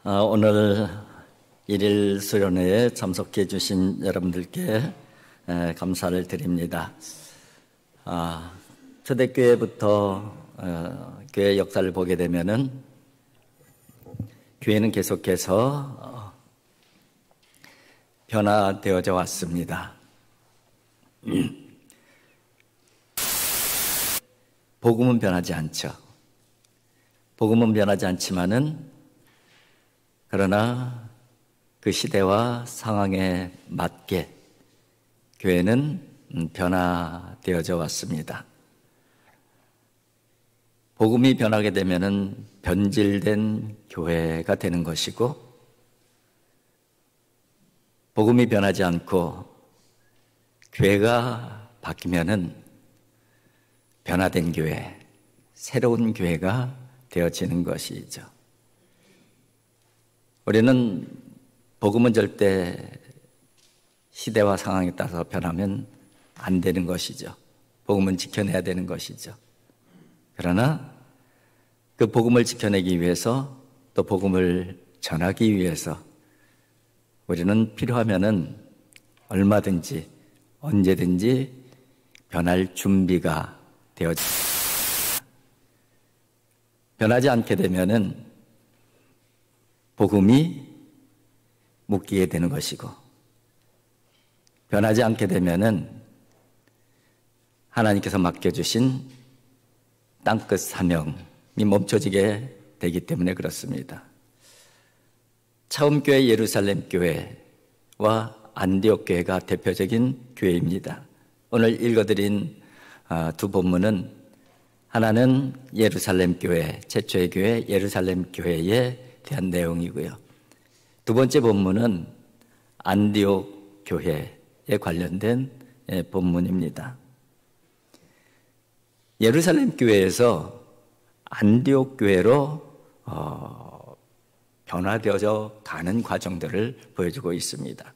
오늘 일일 수련회에 참석해 주신 여러분들께 감사를 드립니다. 초대교회부터 교회 역사를 보게 되면은 교회는 계속해서 변화되어져 왔습니다. 복음은 변하지 않죠. 복음은 변하지 않지만은 그러나 그 시대와 상황에 맞게 교회는 변화되어져 왔습니다. 복음이 변하게 되면은 변질된 교회가 되는 것이고, 복음이 변하지 않고 교회가 바뀌면은 변화된 교회, 새로운 교회가 되어지는 것이죠. 우리는 복음은 절대 시대와 상황에 따라서 변하면 안 되는 것이죠. 복음은 지켜내야 되는 것이죠. 그러나 그 복음을 지켜내기 위해서, 또 복음을 전하기 위해서 우리는 필요하면은 얼마든지 언제든지 변할 준비가 되어집니다. 변하지 않게 되면은 복음이 묶이게 되는 것이고, 변하지 않게 되면은 하나님께서 맡겨주신 땅끝 사명이 멈춰지게 되기 때문에 그렇습니다. 처음 교회 예루살렘 교회와 안디옥 교회가 대표적인 교회입니다. 오늘 읽어드린 두 본문은, 하나는 예루살렘 교회, 최초의 교회 예루살렘 교회에 대한 내용이고요. 두 번째 본문은 안디옥 교회에 관련된 본문입니다. 예루살렘 교회에서 안디옥 교회로 변화되어져 가는 과정들을 보여주고 있습니다.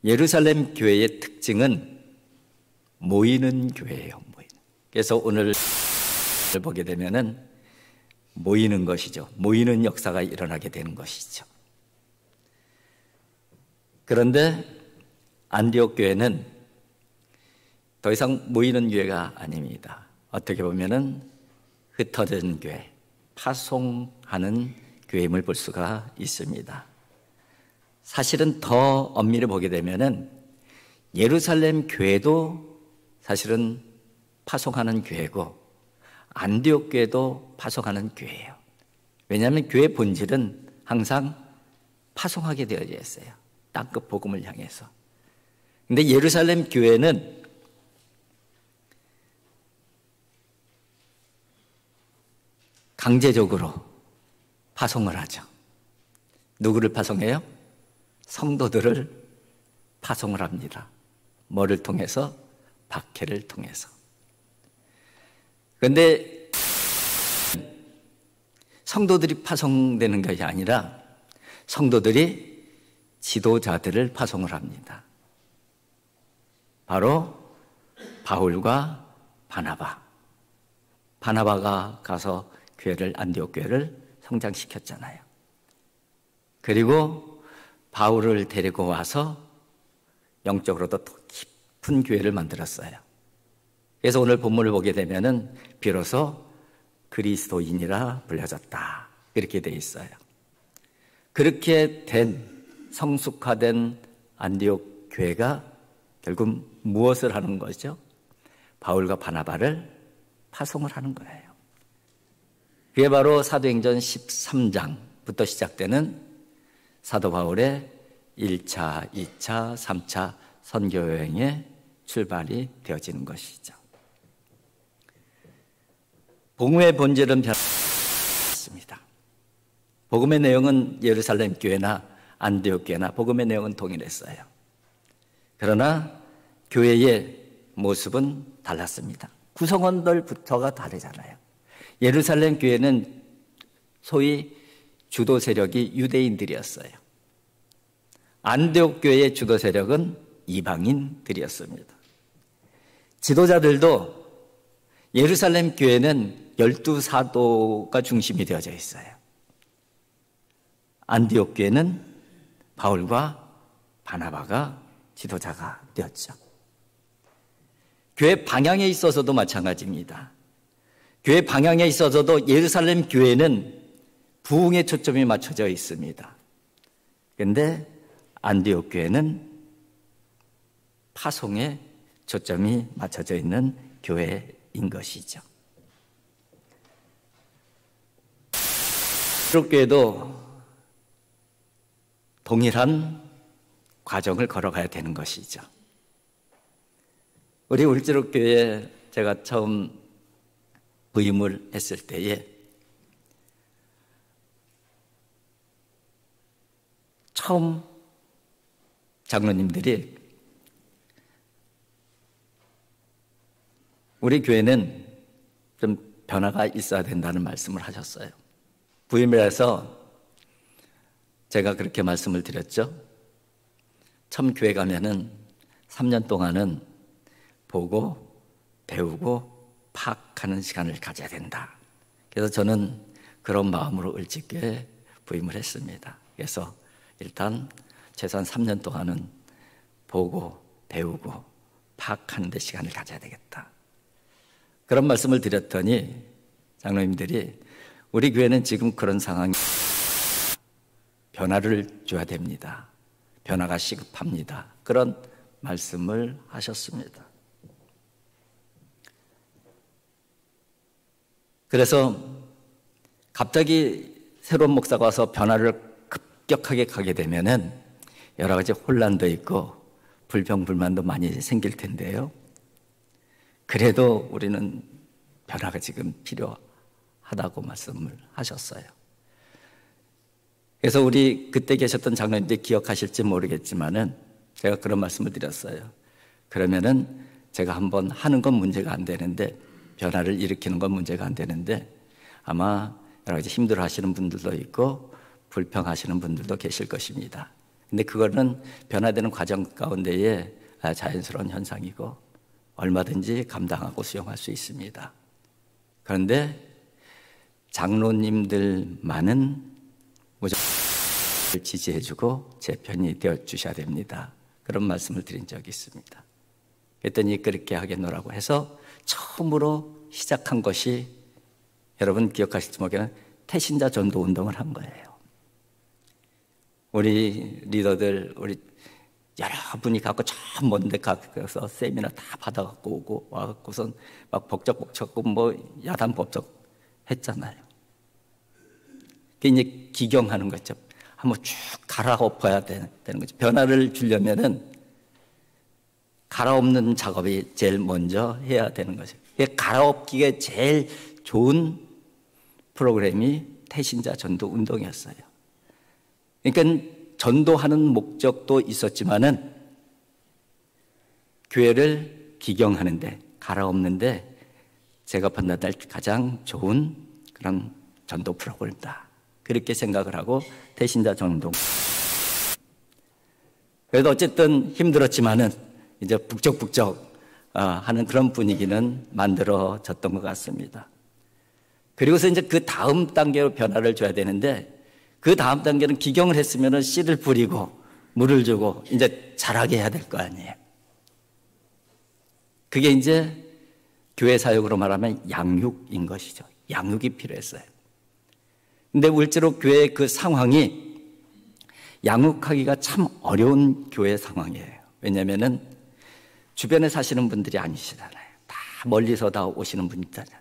예루살렘 교회의 특징은 모이는 교회예요. 그래서 오늘 보게 되면은 모이는 것이죠. 모이는 역사가 일어나게 되는 것이죠. 그런데 안디옥 교회는 더 이상 모이는 교회가 아닙니다. 어떻게 보면은 흩어진 교회, 파송하는 교회임을 볼 수가 있습니다. 사실은 더 엄밀히 보게 되면은 예루살렘 교회도 사실은 파송하는 교회고, 안디옥 교회도 파송하는 교회예요. 왜냐하면 교회의 본질은 항상 파송하게 되어져 있어요. 땅끝 복음을 향해서. 근데 예루살렘 교회는 강제적으로 파송을 하죠. 누구를 파송해요? 성도들을 파송을 합니다. 뭐를 통해서? 박해를 통해서. 그런데 성도들이 파송되는 것이 아니라 성도들이 지도자들을 파송을 합니다. 바로 바울과 바나바가 가서 교회를, 안디옥 교회를 성장시켰잖아요. 그리고 바울을 데리고 와서 영적으로도 더 깊은 교회를 만들었어요. 그래서 오늘 본문을 보게 되면은 비로소 그리스도인이라 불려졌다, 이렇게 돼 있어요. 그렇게 된 성숙화된 안디옥 교회가 결국 무엇을 하는 거죠? 바울과 바나바를 파송을 하는 거예요. 그게 바로 사도행전 13장부터 시작되는 사도 바울의 1차, 2차, 3차 선교여행의 출발이 되어지는 것이죠. 복음의 본질은 변했습니다. 복음의 내용은 예루살렘 교회나 안디옥 교회나 복음의 내용은 동일했어요. 그러나 교회의 모습은 달랐습니다. 구성원들부터가 다르잖아요. 예루살렘 교회는 소위 주도 세력이 유대인들이었어요. 안디옥 교회의 주도 세력은 이방인들이었습니다. 지도자들도 예루살렘 교회는 12 사도가 중심이 되어져 있어요. 안디옥 교회는 바울과 바나바가 지도자가 되었죠. 교회 방향에 있어서도 마찬가지입니다. 교회 방향에 있어서도 예루살렘 교회는 부흥에 초점이 맞춰져 있습니다. 그런데 안디옥 교회는 파송에 초점이 맞춰져 있는 교회인 것이죠. 울주로교회도 동일한 과정을 걸어가야 되는 것이죠. 우리 울주로교회에 제가 처음 부임을 했을 때에 처음 장로님들이 우리 교회는 좀 변화가 있어야 된다는 말씀을 하셨어요. 부임을 해서 제가 그렇게 말씀을 드렸죠. 처음 교회 가면은 3년 동안은 보고 배우고 파악하는 시간을 가져야 된다. 그래서 저는 그런 마음으로 을지교회에 부임을 했습니다. 그래서 일단 최소한 3년 동안은 보고 배우고 파악하는 데 시간을 가져야 되겠다. 그런 말씀을 드렸더니 장로님들이 우리 교회는 지금 그런 상황이 변화를 줘야 됩니다. 변화가 시급합니다. 그런 말씀을 하셨습니다. 그래서 갑자기 새로운 목사가 와서 변화를 급격하게 가게 되면은 여러 가지 혼란도 있고 불평불만도 많이 생길 텐데요. 그래도 우리는 변화가 지금 필요하다고 말씀을 하셨어요. 그래서 우리 그때 계셨던 장로님들이 기억하실지 모르겠지만은 제가 그런 말씀을 드렸어요. 그러면은 제가 한번 하는 건 문제가 안 되는데 변화를 일으키는 건 문제가 안 되는데 아마 여러 가지 힘들어 하시는 분들도 있고 불평하시는 분들도 계실 것입니다. 근데 그거는 변화되는 과정 가운데에 자연스러운 현상이고 얼마든지 감당하고 수용할 수 있습니다. 그런데 장로님들만은 무조건 지지해주고 제 편이 되어주셔야 됩니다. 그런 말씀을 드린 적이 있습니다. 그랬더니 그렇게 하겠노라고 해서 처음으로 시작한 것이 여러분 기억하실지 모르겠지만 태신자 전도 운동을 한 거예요. 우리 리더들, 우리 여러분이 갖고 저 먼데 가서 세미나 다 받아갖고 오고 와갖고선 막 복적복적 뭐 야단 법적 했잖아요. 그게 이제 기경하는 거죠. 한번 쭉 갈아엎어야 되는 거죠. 변화를 주려면은 갈아엎는 작업이 제일 먼저 해야 되는 거죠. 갈아엎기에 제일 좋은 프로그램이 태신자 전도 운동이었어요. 그러니까 전도하는 목적도 있었지만은 교회를 기경하는데 갈아엎는데 제가 판단할 가장 좋은 그런 전도 프로그램이다. 그렇게 생각을 하고 태신자 전도. 그래도 어쨌든 힘들었지만은 이제 북적북적 하는 그런 분위기는 만들어졌던 것 같습니다. 그리고서 이제 그 다음 단계로 변화를 줘야 되는데 그 다음 단계는 기경을 했으면 씨를 뿌리고 물을 주고 이제 자라게 해야 될 거 아니에요. 그게 이제 교회 사역으로 말하면 양육인 것이죠. 양육이 필요했어요. 근데 실제로 교회의 그 상황이 양육하기가 참 어려운 교회 상황이에요. 왜냐하면은 주변에 사시는 분들이 아니시잖아요. 다 멀리서 다 오시는 분이잖아요.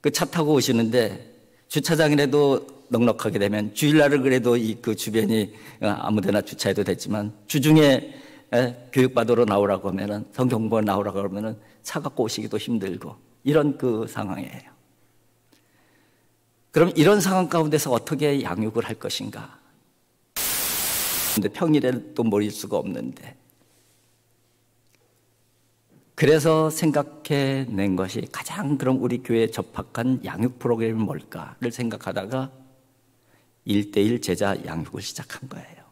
그 차 타고 오시는데 주차장이라도 넉넉하게 되면 주일날을 그래도 그 주변이 아무데나 주차해도 됐지만 주중에 교육받으러 나오라고 하면은 성경공부 나오라고 하면은 차 갖고 오시기도 힘들고 이런 그 상황이에요. 그럼 이런 상황 가운데서 어떻게 양육을 할 것인가? 근데 평일에 또 모일 수가 없는데 그래서 생각해낸 것이 가장 그럼 우리 교회에 적합한 양육 프로그램이 뭘까를 생각하다가 1:1 제자 양육을 시작한 거예요.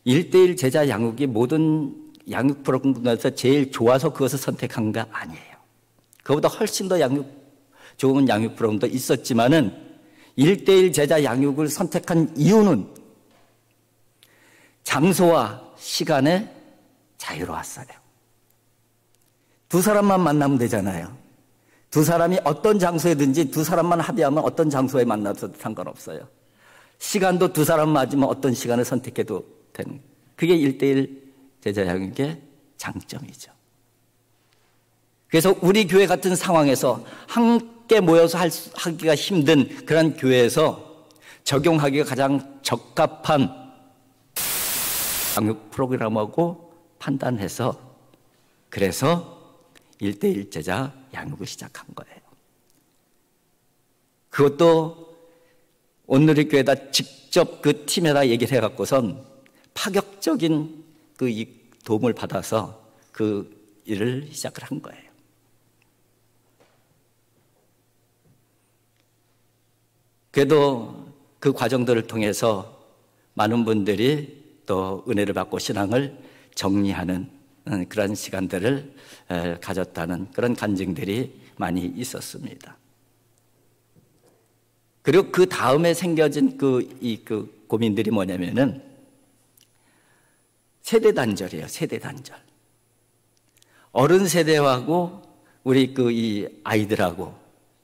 1:1 제자 양육이 모든 양육 프로그램에서 제일 좋아서 그것을 선택한 거 아니에요. 그보다 훨씬 더 좋은 양육 프로그램도 있었지만은 1:1 제자 양육을 선택한 이유는 장소와 시간에 자유로웠어요. 두 사람만 만나면 되잖아요. 두 사람이 어떤 장소에든지 두 사람만 합의하면 어떤 장소에 만나도 상관없어요. 시간도 두 사람 맞으면 어떤 시간을 선택해도 되는, 그게 1:1 제자 양육의 장점이죠. 그래서 우리 교회 같은 상황에서 함께 모여서 하기가 힘든 그런 교회에서 적용하기가 가장 적합한 양육 프로그램하고 판단해서, 그래서 1:1 제자 양육을 시작한 거예요. 그것도 온누리 교회에다 직접 그 팀에다 얘기를 해갖고선 파격적인 그 도움을 받아서 그 일을 시작을 한 거예요. 그래도 그 과정들을 통해서 많은 분들이 또 은혜를 받고 신앙을 정리하는 그런 시간들을 가졌다는 그런 간증들이 많이 있었습니다. 그리고 그 다음에 생겨진 그 고민들이 뭐냐면은 세대 단절이에요. 세대 단절. 어른 세대하고 우리 이 아이들하고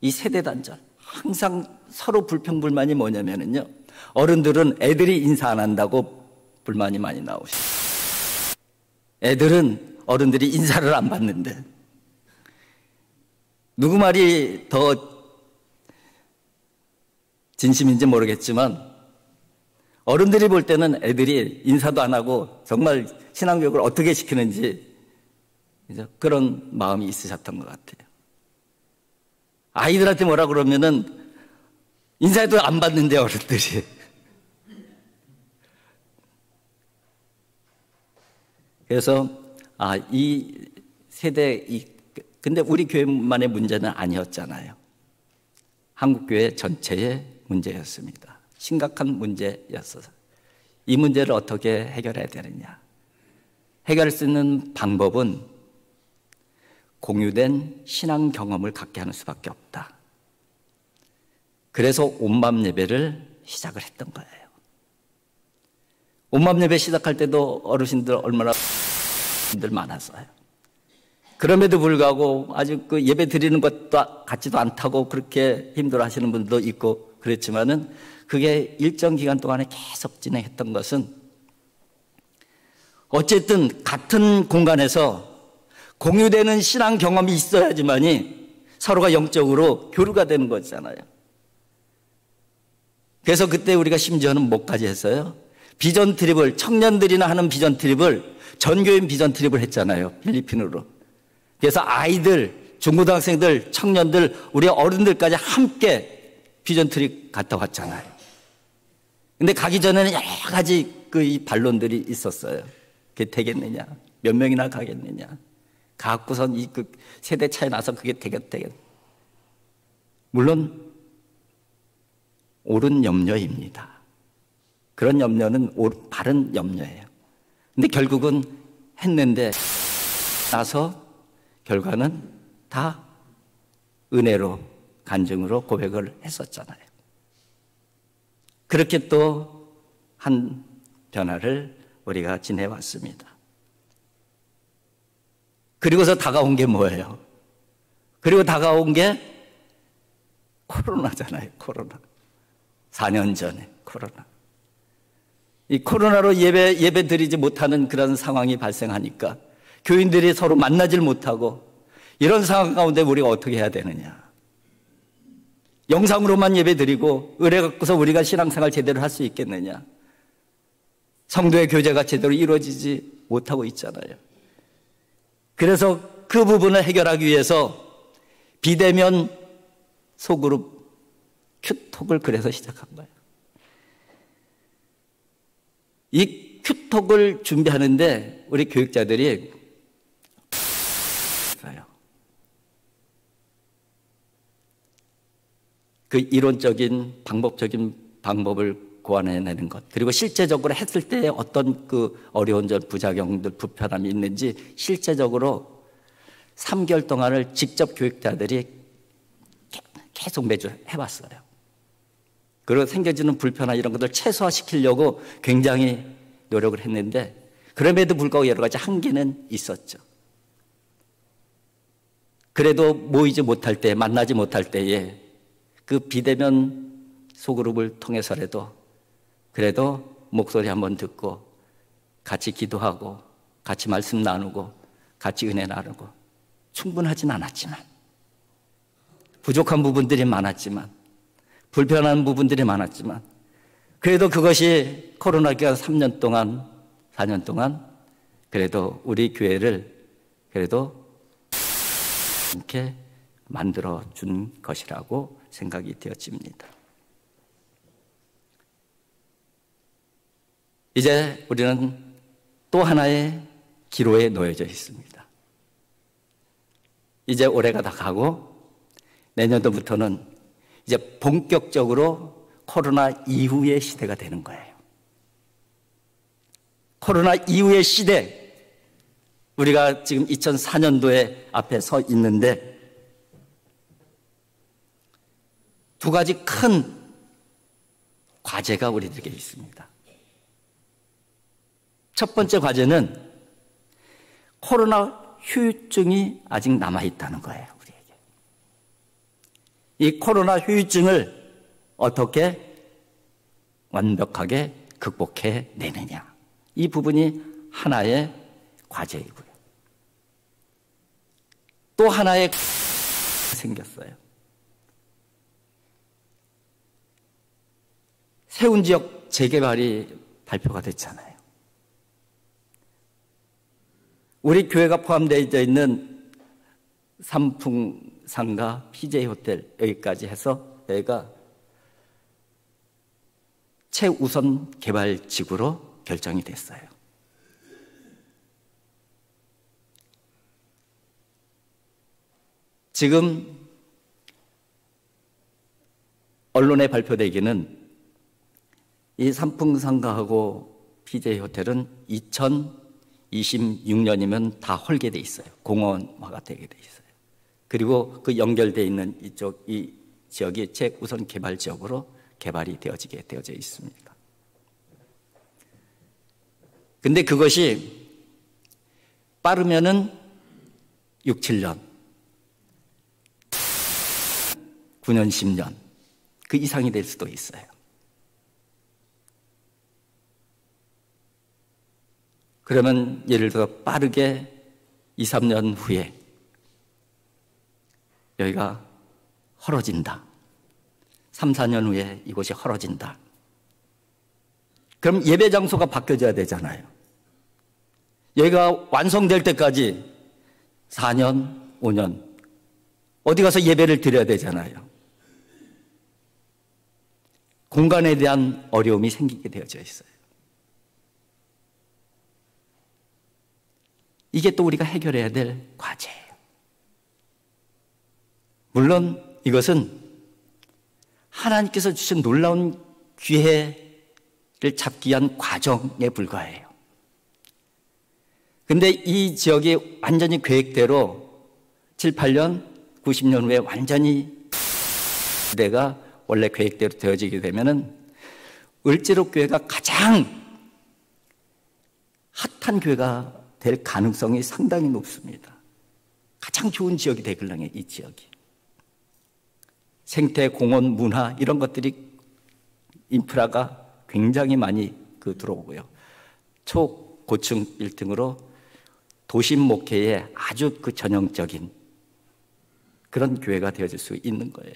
이 세대 단절. 항상 서로 불평불만이 뭐냐면은요, 어른들은 애들이 인사 안 한다고 불만이 많이 나오시죠. 애들은 어른들이 인사를 안 받는데, 누구 말이 더 진심인지 모르겠지만 어른들이 볼 때는 애들이 인사도 안 하고 정말 신앙교육을 어떻게 시키는지 그런 마음이 있으셨던 것 같아요. 아이들한테 뭐라 그러면은 인사도 안 받는데 어른들이. 그래서 이 세대, 근데 우리 교회만의 문제는 아니었잖아요. 한국교회 전체의 문제였습니다. 심각한 문제였어서 이 문제를 어떻게 해결해야 되느냐. 해결할 수 있는 방법은 공유된 신앙 경험을 갖게 하는 수밖에 없다. 그래서 온맘 예배를 시작을 했던 거예요. 온맘 예배 시작할 때도 어르신들 얼마나 분들 많았어요. 그럼에도 불구하고 아주 그 예배 드리는 것도 같지도 않다고 그렇게 힘들어 하시는 분도 있고 그랬지만은 그게 일정 기간 동안에 계속 진행했던 것은 어쨌든 같은 공간에서 공유되는 신앙 경험이 있어야지만이 서로가 영적으로 교류가 되는 거잖아요. 그래서 그때 우리가 심지어는 뭐까지 했어요? 비전 트립을, 청년들이나 하는 비전 트립을 전교인 비전 트립을 했잖아요. 필리핀으로. 그래서 아이들, 중고등학생들, 청년들, 우리 어른들까지 함께 비전 트립 갔다 왔잖아요. 근데 가기 전에는 여러 가지 이 반론들이 있었어요. 그게 되겠느냐? 몇 명이나 가겠느냐? 가고선 그 세대 차이 나서 그게 되겠. 물론 옳은 염려입니다. 그런 염려는 바른 염려예요. 근데 결국은 했는데 나서 결과는 다 은혜로, 간증으로 고백을 했었잖아요. 그렇게 또 한 변화를 우리가 지내왔습니다. 그리고서 다가온 게 뭐예요? 그리고 다가온 게 코로나잖아요. 코로나. 4년 전에 코로나. 이 코로나로 예배 드리지 못하는 그런 상황이 발생하니까 교인들이 서로 만나질 못하고 이런 상황 가운데 우리가 어떻게 해야 되느냐. 영상으로만 예배 드리고 의뢰 갖고서 우리가 신앙생활 제대로 할 수 있겠느냐. 성도의 교제가 제대로 이루어지지 못하고 있잖아요. 그래서 그 부분을 해결하기 위해서 비대면 소그룹 큐톡을 그래서 시작한 거예요. 이 큐톡을 준비하는데 우리 교육자들이 있어요. 그 이론적인 방법적인 방법을 고안해내는 것, 그리고 실제적으로 했을 때 어떤 그 어려운 점, 부작용들, 불편함이 있는지 실제적으로 3개월 동안을 직접 교육자들이 계속 매주 해봤어요. 그리고 생겨지는 불편함 이런 것들 최소화시키려고 굉장히 노력을 했는데 그럼에도 불구하고 여러 가지 한계는 있었죠. 그래도 모이지 못할 때, 만나지 못할 때에 그 비대면 소그룹을 통해서라도 그래도 목소리 한번 듣고 같이 기도하고 같이 말씀 나누고 같이 은혜 나누고 충분하진 않았지만 부족한 부분들이 많았지만 불편한 부분들이 많았지만 그래도 그것이 코로나 기간 3년 동안 4년 동안 그래도 우리 교회를 그래도 이렇게 만들어 준 것이라고 생각이 되어집니다. 이제 우리는 또 하나의 기로에 놓여져 있습니다. 이제 올해가 다 가고 내년도부터는 이제 본격적으로 코로나 이후의 시대가 되는 거예요. 코로나 이후의 시대, 우리가 지금 2004년도에 앞에 서 있는데 두 가지 큰 과제가 우리들에게 있습니다. 첫 번째 과제는 코로나 후유증이 아직 남아있다는 거예요, 우리에게. 이 코로나 후유증을 어떻게 완벽하게 극복해 내느냐. 이 부분이 하나의 과제이고요. 또 하나의 생겼어요. 세운지역 재개발이 발표가 됐잖아요. 우리 교회가 포함되어 있는 삼풍상가, PJ호텔 여기까지 해서 여기가 최우선 개발지구로 결정이 됐어요. 지금 언론에 발표되기는 이 삼풍상가하고 PJ호텔은 2026년이면 다 헐게 돼 있어요. 공원화가 되게 돼 있어요. 그리고 그 연결되어 있는 이 지역이 최우선 개발 지역으로 개발이 되어져 있습니다. 근데 그것이 빠르면은 6, 7년, 9년, 10년 그 이상이 될 수도 있어요. 그러면 예를 들어 빠르게 2, 3년 후에 여기가 헐어진다. 3, 4년 후에 이곳이 헐어진다. 그럼 예배 장소가 바뀌어져야 되잖아요. 여기가 완성될 때까지 4년, 5년 어디 가서 예배를 드려야 되잖아요. 공간에 대한 어려움이 생기게 되어져 있어요. 이게 또 우리가 해결해야 될 과제예요. 물론 이것은 하나님께서 주신 놀라운 기회를 잡기 위한 과정에 불과해요. 근데 이 지역이 완전히 계획대로 7, 8년, 90년 후에 완전히 내가 원래 계획대로 되어지게 되면은 을지로 교회가 가장 핫한 교회가 될 가능성이 상당히 높습니다. 가장 좋은 지역이 되길래 이 지역이. 생태, 공원, 문화 이런 것들이 인프라가 굉장히 많이 들어오고요. 초고층 빌딩으로 도심 목회에 아주 전형적인 그런 교회가 되어질 수 있는 거예요.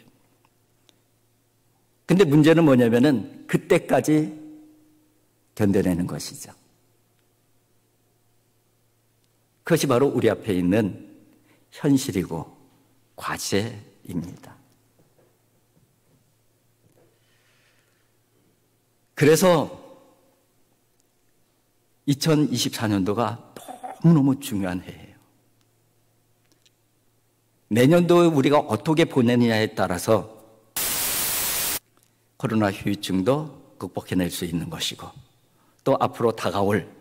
근데 문제는 뭐냐면은 그때까지 견뎌내는 것이죠. 그것이 바로 우리 앞에 있는 현실이고 과제입니다. 그래서 2024년도가 너무너무 중요한 해예요. 내년도에 우리가 어떻게 보내느냐에 따라서 코로나 후유증도 극복해낼 수 있는 것이고 또 앞으로 다가올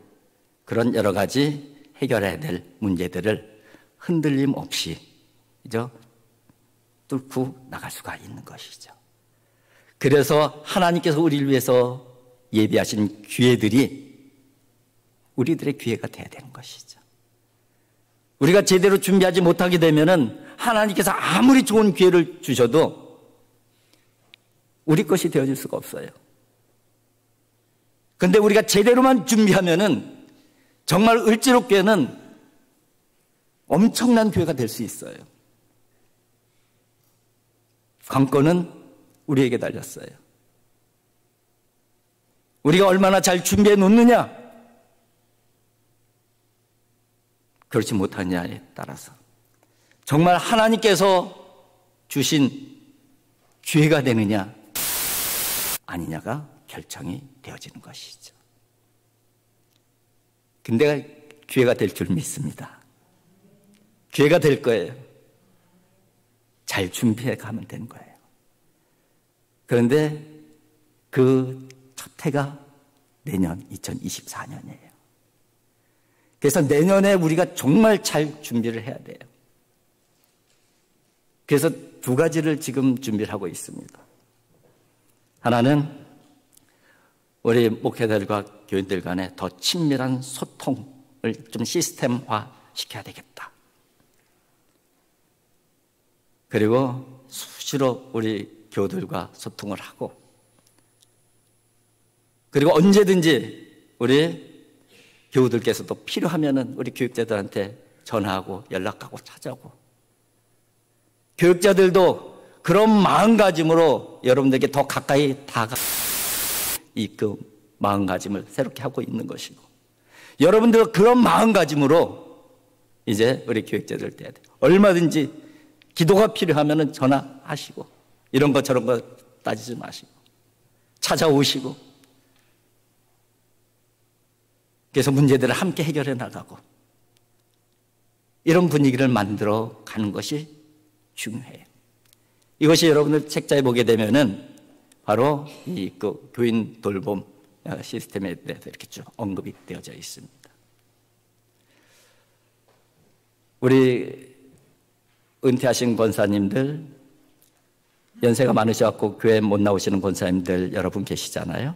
그런 여러 가지 해결해야 될 문제들을 흔들림 없이 뚫고 나갈 수가 있는 것이죠. 그래서 하나님께서 우리를 위해서 예비하신 기회들이 우리들의 기회가 돼야 되는 것이죠. 우리가 제대로 준비하지 못하게 되면은 하나님께서 아무리 좋은 기회를 주셔도 우리 것이 되어질 수가 없어요. 그런데 우리가 제대로만 준비하면은 정말 을지로교회는 엄청난 교회가 될 수 있어요. 관건은 우리에게 달렸어요. 우리가 얼마나 잘 준비해 놓느냐, 그렇지 못하느냐에 따라서 정말 하나님께서 주신 기회가 되느냐 아니냐가 결정이 되어지는 것이죠. 근데 기회가 될 줄 믿습니다. 기회가 될 거예요. 잘 준비해 가면 되는 거예요. 그런데 그 첫 해가 내년 2024년이에요. 그래서 내년에 우리가 정말 잘 준비를 해야 돼요. 그래서 두 가지를 지금 준비를 하고 있습니다. 하나는 우리 목회자들과 교인들 간에 더 친밀한 소통을 좀 시스템화 시켜야 되겠다. 그리고 수시로 우리 교우들과 소통을 하고, 그리고 언제든지 우리 교우들께서도 필요하면은 우리 교육자들한테 전화하고 연락하고 찾아오고, 교육자들도 그런 마음가짐으로 여러분들에게 더 가까이 그 마음가짐을 새롭게 하고 있는 것이고, 여러분들도 그런 마음가짐으로 이제 우리 교육자들 돼야 돼요. 얼마든지 기도가 필요하면은 전화하시고, 이런 거 저런 거 따지지 마시고 찾아오시고, 그래서 문제들을 함께 해결해 나가고, 이런 분위기를 만들어 가는 것이 중요해요. 이것이 여러분들 책자에 보게 되면은 바로 그 교인 돌봄 시스템에 대해서 이렇게 쭉 언급이 되어져 있습니다. 우리 은퇴하신 권사님들, 연세가 많으셔갖고 교회 못 나오시는 권사님들 여러분 계시잖아요.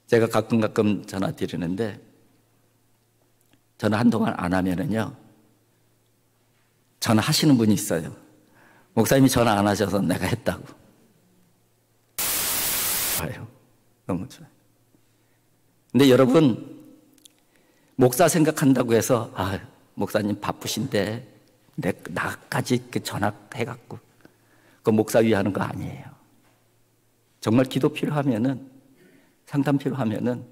제가 가끔 전화 드리는데, 전화 한동안 안 하면은요, 전화하시는 분이 있어요. 목사님이 전화 안 하셔서 내가 했다고. 좋아요. 너무 좋아요. 근데 여러분, 목사 생각한다고 해서, 목사님 바쁘신데, 나까지 전화해갖고, 그 목사 위하는 거 아니에요. 정말 기도 필요하면은, 상담 필요하면은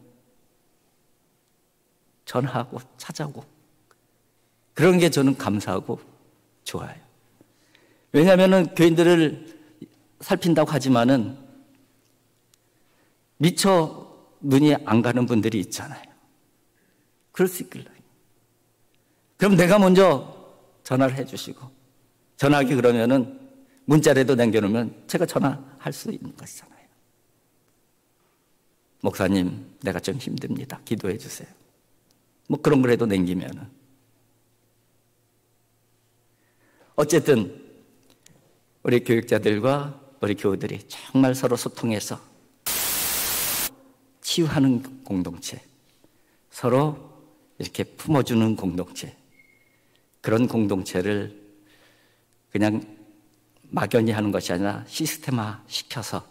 전화하고 찾아오고, 그런 게 저는 감사하고 좋아요. 왜냐하면은 교인들을 살핀다고 하지만은 미처 눈이 안 가는 분들이 있잖아요. 그럴 수 있길래. 그럼 내가 먼저 전화를 해주시고, 전화하기 그러면은 문자라도 남겨놓으면 제가 전화할 수 있는 것이잖아요. 목사님, 내가 좀 힘듭니다. 기도해 주세요. 뭐 그런 거라도 남기면은. 어쨌든 우리 교육자들과 우리 교우들이 정말 서로 소통해서 치유하는 공동체, 서로 이렇게 품어주는 공동체, 그런 공동체를 그냥 막연히 하는 것이 아니라 시스템화 시켜서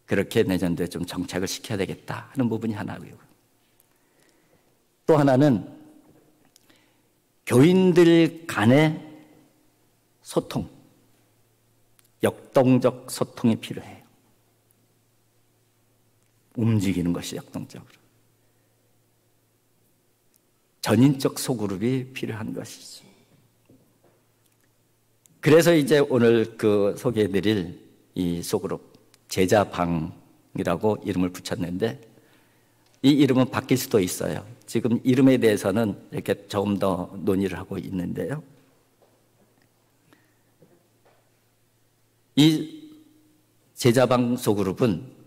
그렇게 내년도에 좀 정착을 시켜야 되겠다 하는 부분이 하나고요. 또 하나는 교인들 간의 소통, 역동적 소통이 필요해요. 움직이는 것이 역동적으로. 전인적 소그룹이 필요한 것이죠. 그래서 이제 오늘 소개해드릴 이 소그룹, 제자방이라고 이름을 붙였는데, 이 이름은 바뀔 수도 있어요. 지금 이름에 대해서는 이렇게 조금 더 논의를 하고 있는데요. 이 제자방 소그룹은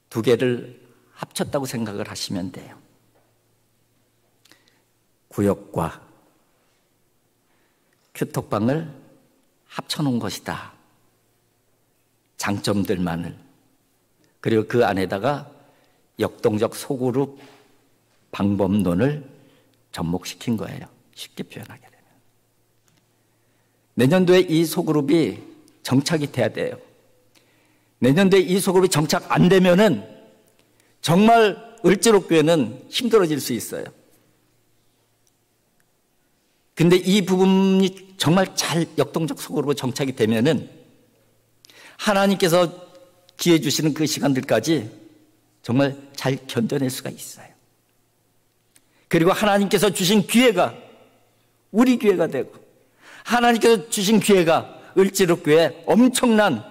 두 개를 합쳤다고 생각을 하시면 돼요. 구역과 큐톡방을 합쳐놓은 것이다. 장점들만을. 그리고 그 안에다가 역동적 소그룹 방법론을 접목시킨 거예요. 쉽게 표현하게 되면. 내년도에 이 소그룹이 정착이 돼야 돼요. 내년도에 이 소그룹이 정착 안 되면은 정말 을지로교회는 힘들어질 수 있어요. 근데 이 부분이 정말 잘 역동적 소그룹으로 정착이 되면은 하나님께서 기회 주시는 그 시간들까지 정말 잘 견뎌낼 수가 있어요. 그리고 하나님께서 주신 기회가 우리 기회가 되고, 하나님께서 주신 기회가 을지로교회에 엄청난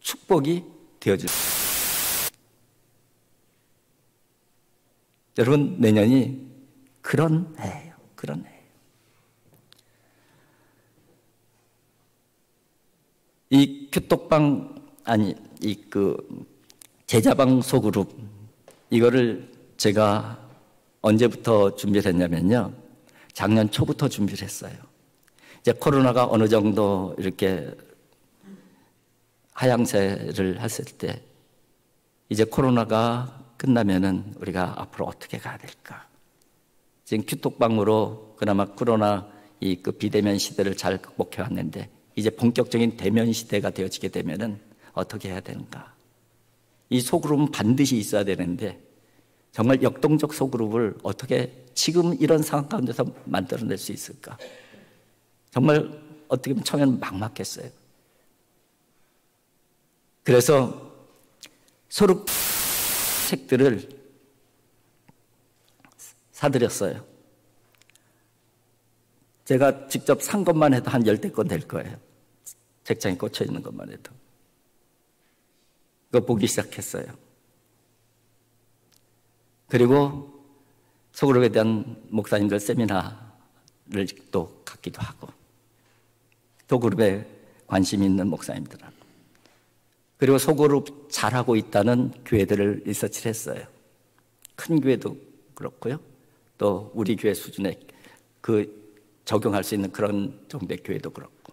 축복이 되어질 수 있어요. 여러분, 내년이 그런 해예요. 그런 해예요. 이 큐톡방, 제자방 소그룹, 이거를 제가 언제부터 준비를 했냐면요. 작년 초부터 준비를 했어요. 이제 코로나가 어느 정도 이렇게 하향세를 했을 때, 이제 코로나가 끝나면은 우리가 앞으로 어떻게 가야 될까? 지금 큐톡방으로 그나마 코로나 그 비대면 시대를 잘 극복해 왔는데, 이제 본격적인 대면 시대가 되어지게 되면은 어떻게 해야 되는가? 이 소그룹은 반드시 있어야 되는데, 정말 역동적 소그룹을 어떻게 지금 이런 상황 가운데서 만들어낼 수 있을까? 정말 어떻게 보면 처음에는 막막했어요. 그래서 소그룹 책들을 사드렸어요. 제가 직접 산 것만 해도 한 10대 권 될 거예요. 책장에 꽂혀 있는 것만 해도. 그거 보기 시작했어요. 그리고 소그룹에 대한 목사님들 세미나를 또 갖기도 하고, 소그룹에 관심 있는 목사님들하고, 그리고 소그룹 잘하고 있다는 교회들을 리서치를 했어요. 큰 교회도 그렇고요. 또 우리 교회 수준의 적용할 수 있는 그런 정도의 교회도 그렇고,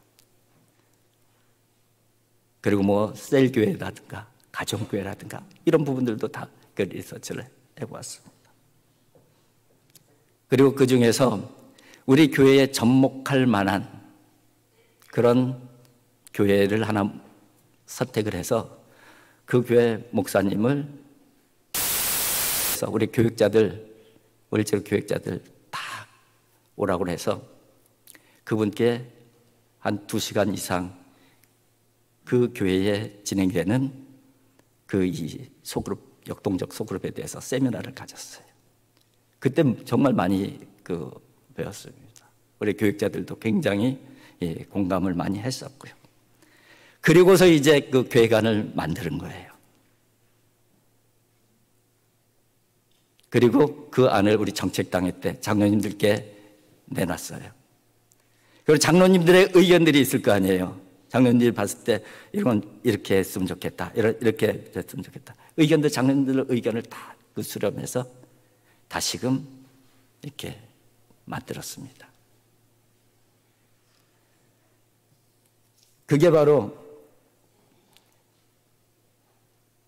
그리고 뭐 셀교회라든가 가정교회라든가 이런 부분들도 다 그 리서치를 해보았습니다. 그리고 그 중에서 우리 교회에 접목할 만한 그런 교회를 하나 선택을 해서 그 교회 목사님을 우리 교육자들, 우리 지역 교육자들 다 오라고 해서 그분께 한 2시간 이상 그 교회에 진행되는 이 소그룹, 역동적 소그룹에 대해서 세미나를 가졌어요. 그때 정말 많이 배웠습니다. 우리 교육자들도 굉장히 공감을 많이 했었고요. 그리고서 이제 그 교회관을 만드는 거예요. 그리고 그 안을 우리 정책당회 때 장로님들께 내놨어요. 그리고 장로님들의 의견들이 있을 거 아니에요. 장로님들이 봤을 때 이건 이렇게 했으면 좋겠다, 이렇게 했으면 좋겠다. 의견들, 장로님들의 의견을 다 수렴해서 다시금 이렇게 만들었습니다. 그게 바로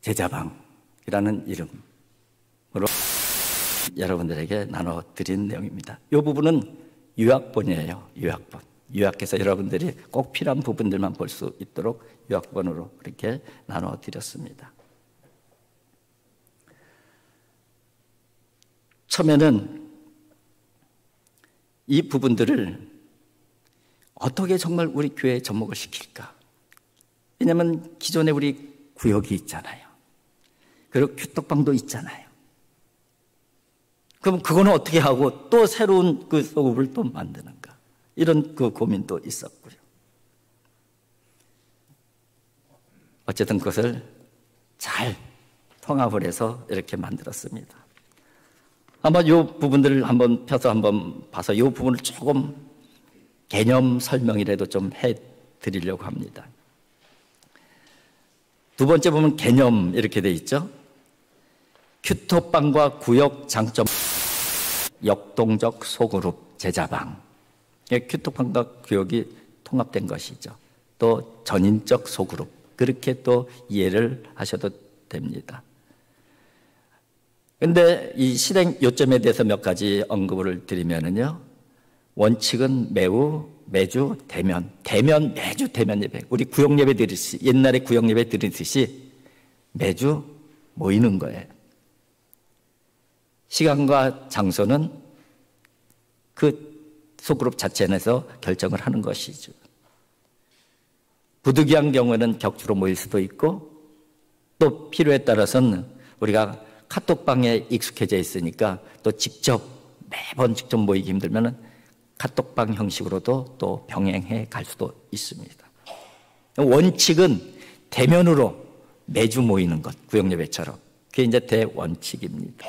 제자방이라는 이름으로 여러분들에게 나눠드린 내용입니다. 이 부분은 요약본이에요. 요약본. 요약해서 여러분들이 꼭 필요한 부분들만 볼 수 있도록 요약본으로 그렇게 나눠드렸습니다. 처음에는 이 부분들을 어떻게 정말 우리 교회에 접목을 시킬까? 왜냐하면 기존에 우리 구역이 있잖아요. 그리고 큐톡방도 있잖아요. 그럼 그거는 어떻게 하고 또 새로운 그 소그룹을 또 만드는가? 이런 그 고민도 있었고요. 어쨌든 그것을 잘 통합을 해서 이렇게 만들었습니다. 한번 이 부분들을 한번 펴서 한번 봐서 이 부분을 조금 개념 설명이라도 좀 해드리려고 합니다. 두 번째 보면 개념 이렇게 돼 있죠. 큐톡방과 구역 장점, 역동적 소그룹 제자방. 큐톡방과 구역이 통합된 것이죠. 또 전인적 소그룹, 그렇게 또 이해를 하셔도 됩니다. 그런데 이 실행 요점에 대해서 몇 가지 언급을 드리면은요, 원칙은 매주 대면, 매주 대면 예배. 우리 구역 예배 드리듯이, 옛날에 구역 예배 드리듯이 매주 모이는 거예요. 시간과 장소는 그 소그룹 자체 내에서 결정을 하는 것이죠. 부득이한 경우에는 격주로 모일 수도 있고, 또 필요에 따라서는 우리가 카톡방에 익숙해져 있으니까 또 매번 직접 모이기 힘들면은 카톡방 형식으로도 또 병행해 갈 수도 있습니다. 원칙은 대면으로 매주 모이는 것, 구역예배처럼. 그게 이제 대원칙입니다.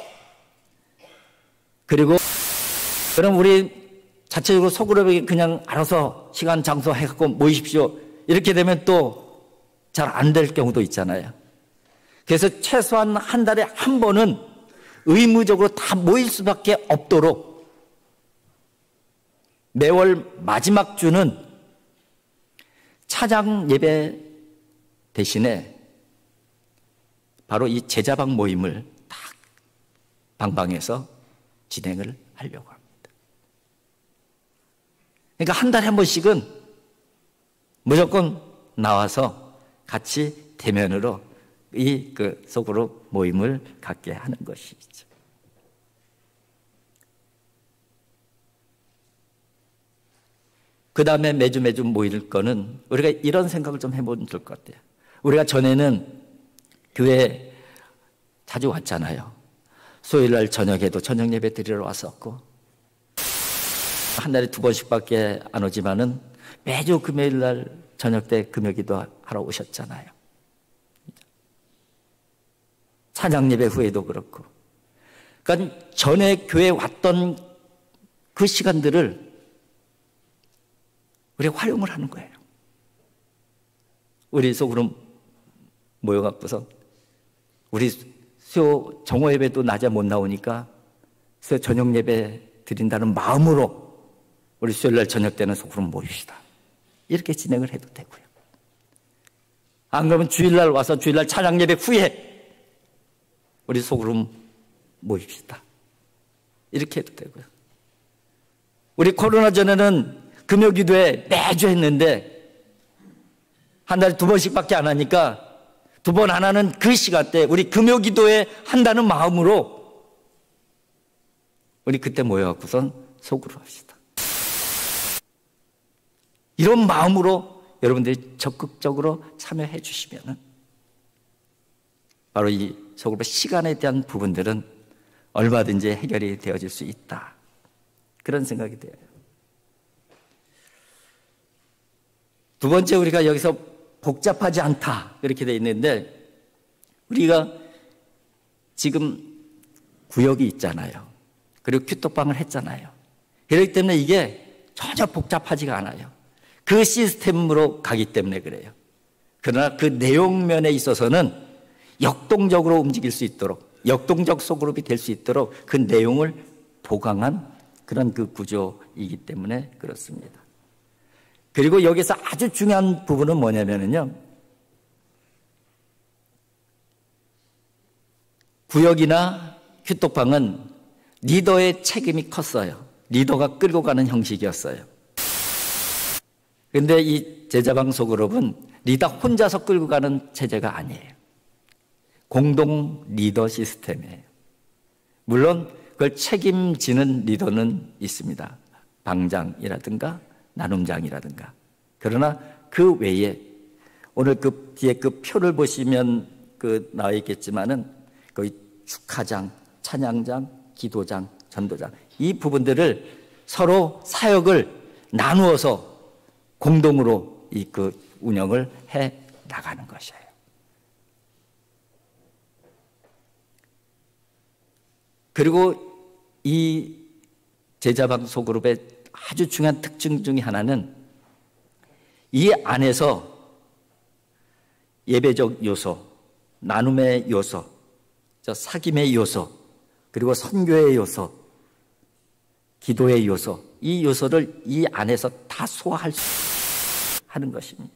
그리고 그럼 우리 자체적으로 소그룹이 그냥 알아서 시간, 장소 해갖고 모이십시오. 이렇게 되면 또 잘 안 될 경우도 있잖아요. 그래서 최소한 한 달에 한 번은 의무적으로 다 모일 수밖에 없도록 매월 마지막 주는 차장 예배 대신에 바로 이 제자방 모임을 딱 방방에서 진행을 하려고 합니다. 그러니까 한 달에 한 번씩은 무조건 나와서 같이 대면으로 이 소그룹 모임을 갖게 하는 것이죠. 그 다음에 매주 모일 거는 우리가 이런 생각을 좀 해보면 좋을 것 같아요. 우리가 전에는 교회 자주 왔잖아요. 수요일 날 저녁에도 저녁 예배 드리러 왔었고, 한 달에 2번씩밖에 안 오지만은 매주 금요일 날 저녁 때 금요기도 하러 오셨잖아요. 찬양 예배 후에도 그렇고. 그러니까 전에 교회에 왔던 그 시간들을 우리가 활용을 하는 거예요. 우리 소그룹 모여갖고서 우리 수요 정오 예배도 낮에 못 나오니까 수요 저녁 예배 드린다는 마음으로 우리 수요일 날 저녁 때는 소그룹 모입시다. 이렇게 진행을 해도 되고요. 안 그러면 주일날 와서 주일날 찬양 예배 후에 우리 소그룹 모입시다. 이렇게 해도 되고요. 우리 코로나 전에는 금요 기도회 매주 했는데 한 달에 2번씩밖에 안 하니까 2번 안 하는 그 시간대 우리 금요 기도회 한다는 마음으로 우리 그때 모여갖고선 소그룹 합시다. 이런 마음으로 여러분들이 적극적으로 참여해 주시면은 바로 이 소그룹의 시간에 대한 부분들은 얼마든지 해결이 되어질 수 있다. 그런 생각이 돼요. 두 번째, 우리가 여기서 복잡하지 않다 이렇게 되어 있는데, 우리가 지금 구역이 있잖아요. 그리고 큐톡방을 했잖아요. 그렇기 때문에 이게 전혀 복잡하지가 않아요. 그 시스템으로 가기 때문에 그래요. 그러나 그 내용면에 있어서는 역동적으로 움직일 수 있도록, 역동적 소그룹이 될 수 있도록 그 내용을 보강한 그런 그 구조이기 때문에 그렇습니다. 그리고 여기서 아주 중요한 부분은 뭐냐면요, 구역이나 큐톡방은 리더의 책임이 컸어요. 리더가 끌고 가는 형식이었어요. 그런데 이 제자방 소그룹은 리더 혼자서 끌고 가는 체제가 아니에요. 공동 리더 시스템이에요. 물론 그걸 책임지는 리더는 있습니다. 방장이라든가 나눔장이라든가. 그러나 그 외에 오늘 그 뒤에 그 표를 보시면 그 나와 있겠지만은 거의 축하장, 찬양장, 기도장, 전도장, 이 부분들을 서로 사역을 나누어서 공동으로 이 그 운영을 해 나가는 것이에요. 그리고 이 제자방 소그룹의 아주 중요한 특징 중에 하나는 이 안에서 예배적 요소, 나눔의 요소, 사귐의 요소, 그리고 선교의 요소, 기도의 요소, 이 요소를 이 안에서 다 소화할 수 있어요. 하는 것입니다.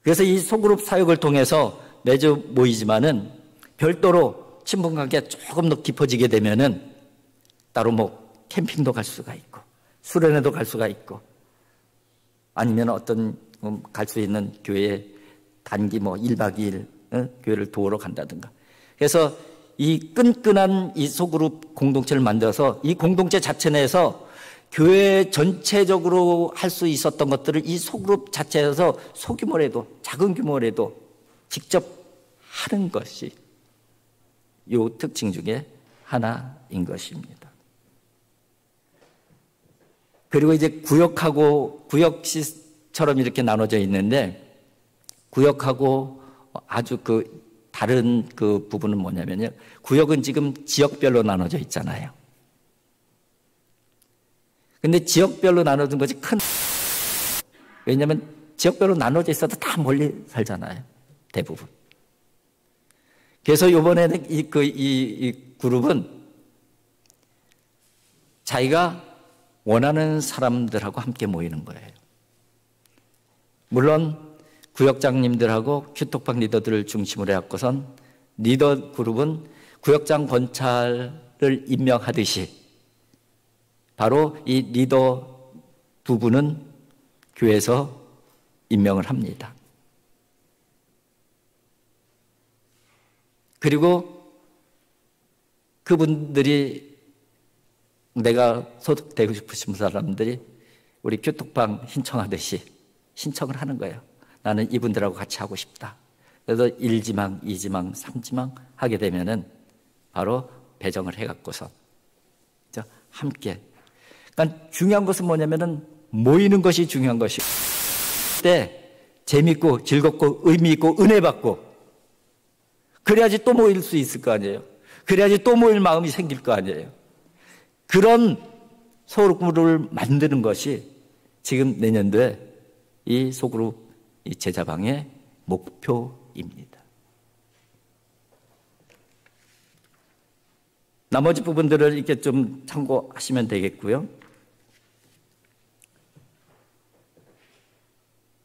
그래서 이 소그룹 사역을 통해서 매주 모이지만은 별도로 친분관계가 조금 더 깊어지게 되면은 따로 뭐 캠핑도 갈 수가 있고 수련회도 갈 수가 있고 아니면 어떤 갈 수 있는 교회에 단기 뭐 1박 2일 교회를 도우러 간다든가. 그래서 이 끈끈한 이 소그룹 공동체를 만들어서 이 공동체 자체 내에서 교회 전체적으로 할 수 있었던 것들을 이 소그룹 자체에서 소규모라도 작은 규모라도 직접 하는 것이 이 특징 중에 하나인 것입니다. 그리고 이제 구역하고 구역시처럼 이렇게 나눠져 있는데 구역하고 아주 그 다른 그 부분은 뭐냐면요. 구역은 지금 지역별로 나눠져 있잖아요. 근데 지역별로 나눠진 것이 큰, 왜냐하면 지역별로 나눠져 있어도 다 멀리 살잖아요. 대부분. 그래서 이번에는 이 그룹은 자기가 원하는 사람들하고 함께 모이는 거예요. 물론 구역장님들하고 큐톡방 리더들을 중심으로 해갖고선 리더 그룹은 구역장 권찰을 임명하듯이 바로 이 리더 두 분은 교회에서 임명을 합니다. 그리고 그분들이 내가 소속되고 싶으신 사람들이 우리 큐톡방 신청하듯이 신청을 하는 거예요. 나는 이분들하고 같이 하고 싶다. 그래서 1지망, 2지망, 3지망 하게 되면은 바로 배정을 해갖고서 함께. 그러니까 중요한 것은 뭐냐면은 모이는 것이 중요한 것이고, 그때 재밌고 즐겁고 의미 있고 은혜 받고, 그래야지 또 모일 수 있을 거 아니에요. 그래야지 또 모일 마음이 생길 거 아니에요. 그런 소그룹을 만드는 것이 지금 내년도에 이 소그룹 이 제자방의 목표입니다. 나머지 부분들을 이렇게 좀 참고하시면 되겠고요.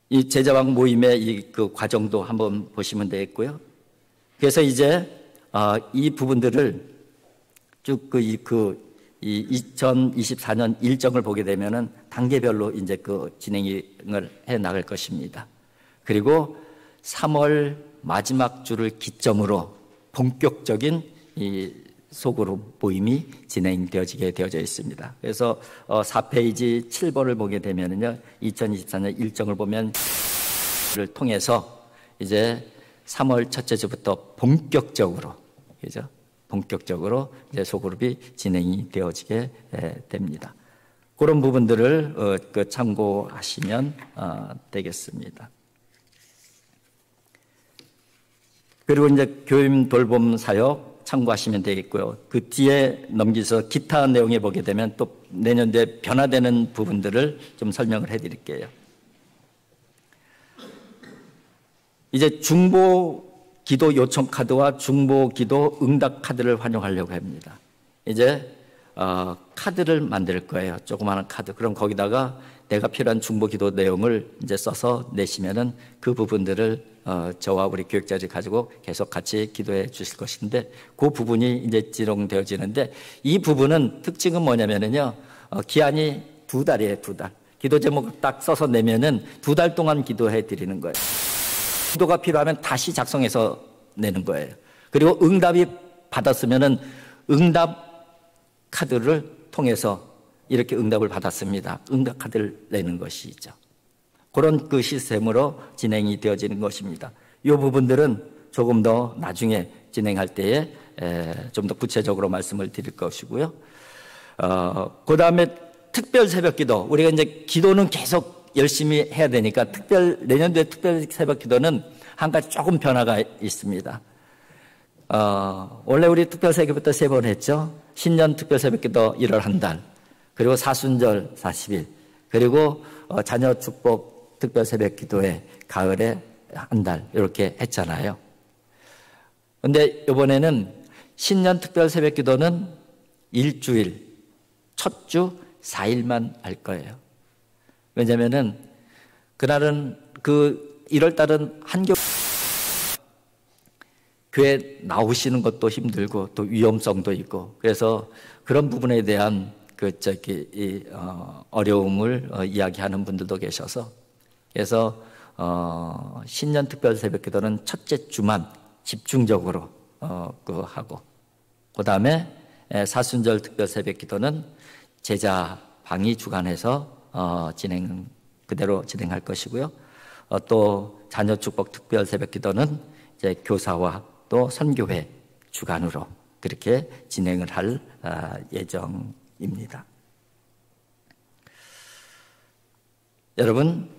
이 제자방 모임의 이 그 과정도 한번 보시면 되겠고요. 그래서 이제 이 부분들을 쭉 이 2024년 일정을 보게 되면은 단계별로 이제 그 진행을 해 나갈 것입니다. 그리고 3월 마지막 주를 기점으로 본격적인 이 소그룹 모임이 진행되어지게 되어져 있습니다. 그래서 4페이지 7번을 보게 되면은요, 2024년 일정을 보면 를 통해서 이제 3월 첫째 주부터 본격적으로, 그죠? 본격적으로 이제 소그룹이 진행이 되어지게 됩니다. 그런 부분들을 참고하시면 되겠습니다. 그리고 이제 교임 돌봄 사역 참고하시면 되겠고요. 그 뒤에 넘기서 기타 내용에 보게 되면 또 내년도에 변화되는 부분들을 좀 설명을 해드릴게요. 이제 중보 기도 요청 카드와 중보 기도 응답 카드를 활용하려고 합니다. 이제 카드를 만들 거예요. 조그마한 카드. 그럼 거기다가 내가 필요한 중보 기도 내용을 이제 써서 내시면은 그 부분들을 저와 우리 교육자들이 가지고 계속 같이 기도해 주실 것인데, 그 부분이 이제 지정되어지는데, 이 부분은 특징은 뭐냐면은요, 기한이 2달이에요, 2달. 기도 제목을 딱 써서 내면은 2달 동안 기도해 드리는 거예요. 기도가 필요하면 다시 작성해서 내는 거예요. 그리고 응답이 받았으면은 응답 카드를 통해서 이렇게 응답을 받았습니다. 응답 카드를 내는 것이죠. 그런 그 시스템으로 진행이 되어지는 것입니다. 이 부분들은 조금 더 나중에 진행할 때에 좀 더 구체적으로 말씀을 드릴 것이고요. 그 다음에 특별 새벽 기도. 우리가 이제 기도는 계속 열심히 해야 되니까 내년도에 특별 새벽 기도는 한 가지 조금 변화가 있습니다. 원래 우리 특별 새벽 기도 3번 했죠. 신년 특별 새벽 기도 1월 한 달, 그리고 사순절 40일, 그리고 자녀 축복 특별 새벽 기도회 가을에 한 달, 이렇게 했잖아요. 근데 이번에는 신년 특별 새벽 기도는 일주일, 첫 주 4일만 할 거예요. 왜냐면은 그날은 1월 달은 한교 교회 나오시는 것도 힘들고 또 위험성도 있고 그래서 그런 부분에 대한 어려움을 이야기하는 분들도 계셔서 그래서 신년 특별 새벽기도는 첫째 주만 집중적으로 하고 그 다음에 사순절 특별 새벽기도는 제자 방이 주관해서 그대로 진행할 것이고요. 또 자녀 축복 특별 새벽기도는 이제 교사와 또 선교회 주관으로 그렇게 진행을 할 예정입니다. 여러분,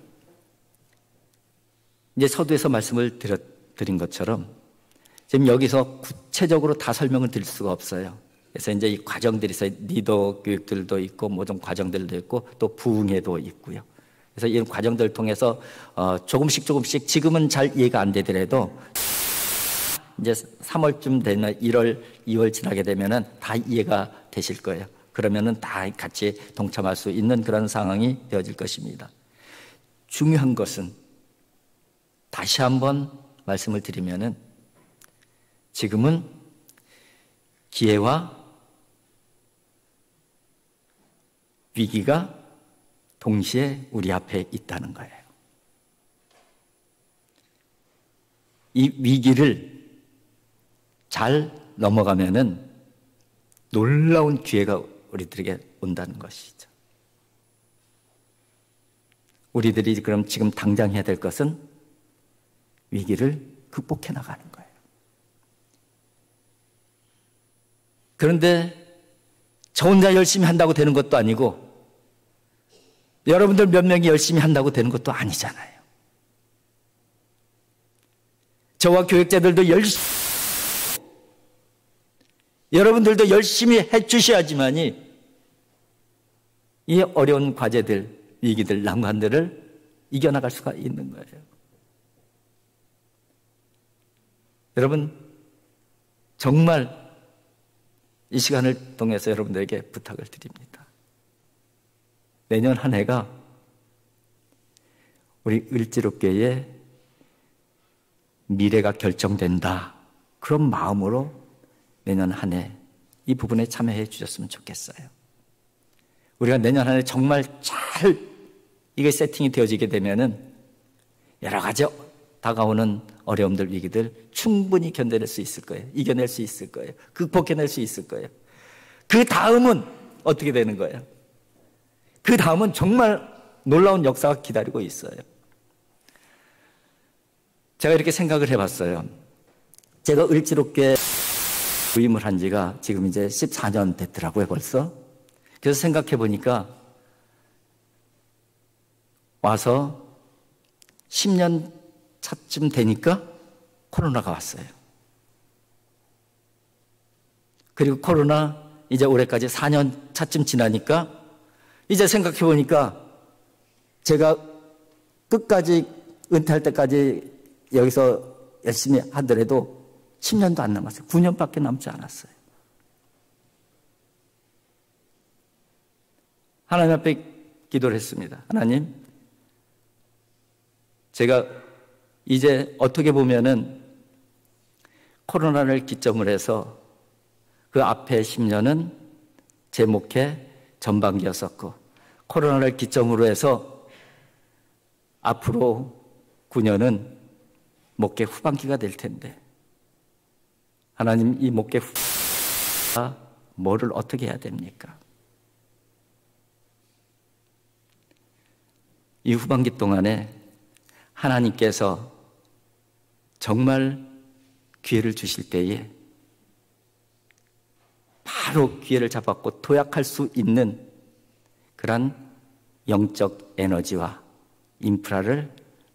이제 서두에서 말씀을 드린 것처럼 지금 여기서 구체적으로 다 설명을 드릴 수가 없어요. 그래서 이제 이 과정들이 있어요. 리더 교육들도 있고 모든 과정들도 있고 또 부흥회도 있고요. 그래서 이 과정들을 통해서 조금씩 지금은 잘 이해가 안 되더라도 이제 3월쯤 되면 1월, 2월 지나게 되면은 다 이해가 되실 거예요. 그러면은 다 같이 동참할 수 있는 그런 상황이 되어질 것입니다. 중요한 것은 다시 한번 말씀을 드리면은 지금은 기회와 위기가 동시에 우리 앞에 있다는 거예요. 이 위기를 잘 넘어가면은 놀라운 기회가 우리들에게 온다는 것이죠. 우리들이 그럼 지금 당장 해야 될 것은 위기를 극복해 나가는 거예요. 그런데 저 혼자 열심히 한다고 되는 것도 아니고 여러분들 몇 명이 열심히 한다고 되는 것도 아니잖아요. 저와 교육자들도 여러분들도 열심히 해주셔야지만이 이 어려운 과제들, 위기들, 난관들을 이겨나갈 수가 있는 거예요. 여러분, 정말 이 시간을 통해서 여러분들에게 부탁을 드립니다. 내년 한 해가 우리 을지로교회의 미래가 결정된다. 그런 마음으로 내년 한 해 이 부분에 참여해 주셨으면 좋겠어요. 우리가 내년 한 해 정말 잘 이게 세팅이 되어지게 되면은 여러 가지 다가오는 어려움들, 위기들 충분히 견뎌낼 수 있을 거예요. 이겨낼 수 있을 거예요. 극복해낼 수 있을 거예요. 그 다음은 어떻게 되는 거예요? 그 다음은 정말 놀라운 역사가 기다리고 있어요. 제가 이렇게 생각을 해봤어요. 제가 을지로교회 부임을 한 지가 지금 이제 14년 됐더라고요, 벌써. 그래서 생각해 보니까 와서 10년 차쯤 되니까 코로나가 왔어요. 그리고 코로나 이제 올해까지 4년 차쯤 지나니까 이제 생각해 보니까 제가 끝까지 은퇴할 때까지 여기서 열심히 하더라도 10년도 안 남았어요. 9년밖에 남지 않았어요. 하나님 앞에 기도를 했습니다. 하나님, 제가 이제 어떻게 보면은 코로나를 기점으로 해서 그 앞에 10년은 제 목회 전반기였었고 코로나를 기점으로 해서 앞으로 9년은 목회 후반기가 될 텐데 하나님, 이 목회 후반기가 뭐를 어떻게 해야 됩니까? 이 후반기 동안에 하나님께서 정말 기회를 주실 때에 바로 기회를 잡았고 도약할 수 있는 그런 영적 에너지와 인프라를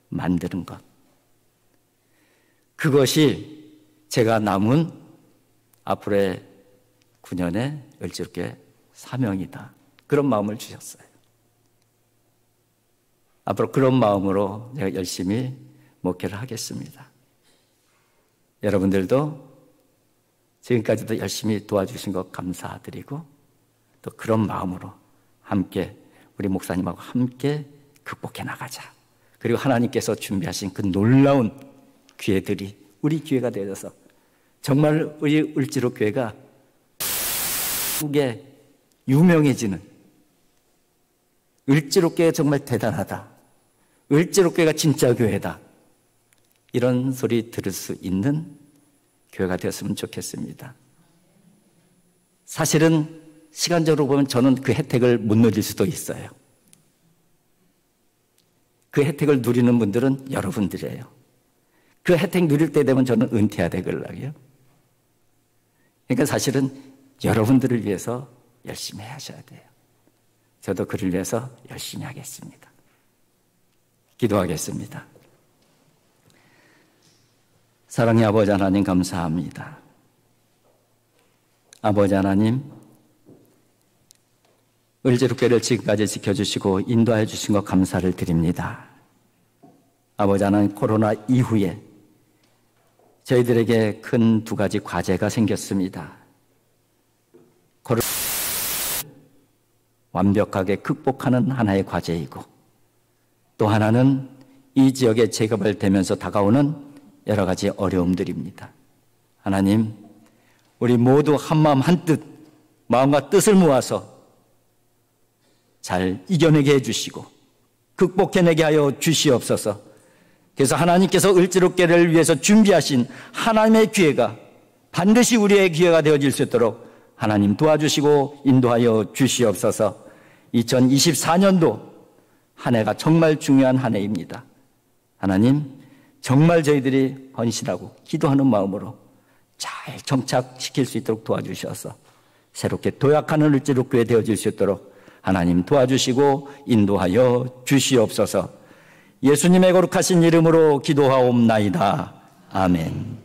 만드는 것. 그것이 제가 남은 앞으로의 9년의 을지로교회 사명이다. 그런 마음을 주셨어요. 앞으로 그런 마음으로 내가 열심히 목회를 하겠습니다. 여러분들도 지금까지도 열심히 도와주신 것 감사드리고 또 그런 마음으로 함께 우리 목사님하고 함께 극복해 나가자. 그리고 하나님께서 준비하신 그 놀라운 기회들이 우리 기회가 되어서 정말 우리 을지로 교회가 한국에 유명해지는, 을지로 교회 정말 대단하다, 을지로 교회가 진짜 교회다, 이런 소리 들을 수 있는 교회가 되었으면 좋겠습니다. 사실은 시간적으로 보면 저는 그 혜택을 못 누릴 수도 있어요. 그 혜택을 누리는 분들은 여러분들이에요. 그 혜택 누릴 때 되면 저는 은퇴해야 되거든요. 그러니까 사실은 여러분들을 위해서 열심히 하셔야 돼요. 저도 그를 위해서 열심히 하겠습니다. 기도하겠습니다. 사랑의 아버지 하나님, 감사합니다. 아버지 하나님, 을지로교회를 지금까지 지켜주시고 인도해 주신 것 감사를 드립니다. 아버지 하나님, 코로나 이후에 저희들에게 큰 두 가지 과제가 생겼습니다. 코로나 완벽하게 극복하는 하나의 과제이고, 또 하나는 이 지역에 재개발되면서 다가오는 여러 가지 어려움들입니다. 하나님, 우리 모두 한마음 한뜻, 마음과 뜻을 모아서 잘 이겨내게 해주시고 극복해내게 하여 주시옵소서. 그래서 하나님께서 을지로교회를 위해서 준비하신 하나님의 기회가 반드시 우리의 기회가 되어질 수 있도록 하나님 도와주시고 인도하여 주시옵소서. 2024년도 한 해가 정말 중요한 한 해입니다. 하나님, 정말 저희들이 헌신하고 기도하는 마음으로 잘 정착시킬 수 있도록 도와주셔서 새롭게 도약하는 을지로교회 되어질 수 있도록 하나님 도와주시고 인도하여 주시옵소서. 예수님의 거룩하신 이름으로 기도하옵나이다. 아멘.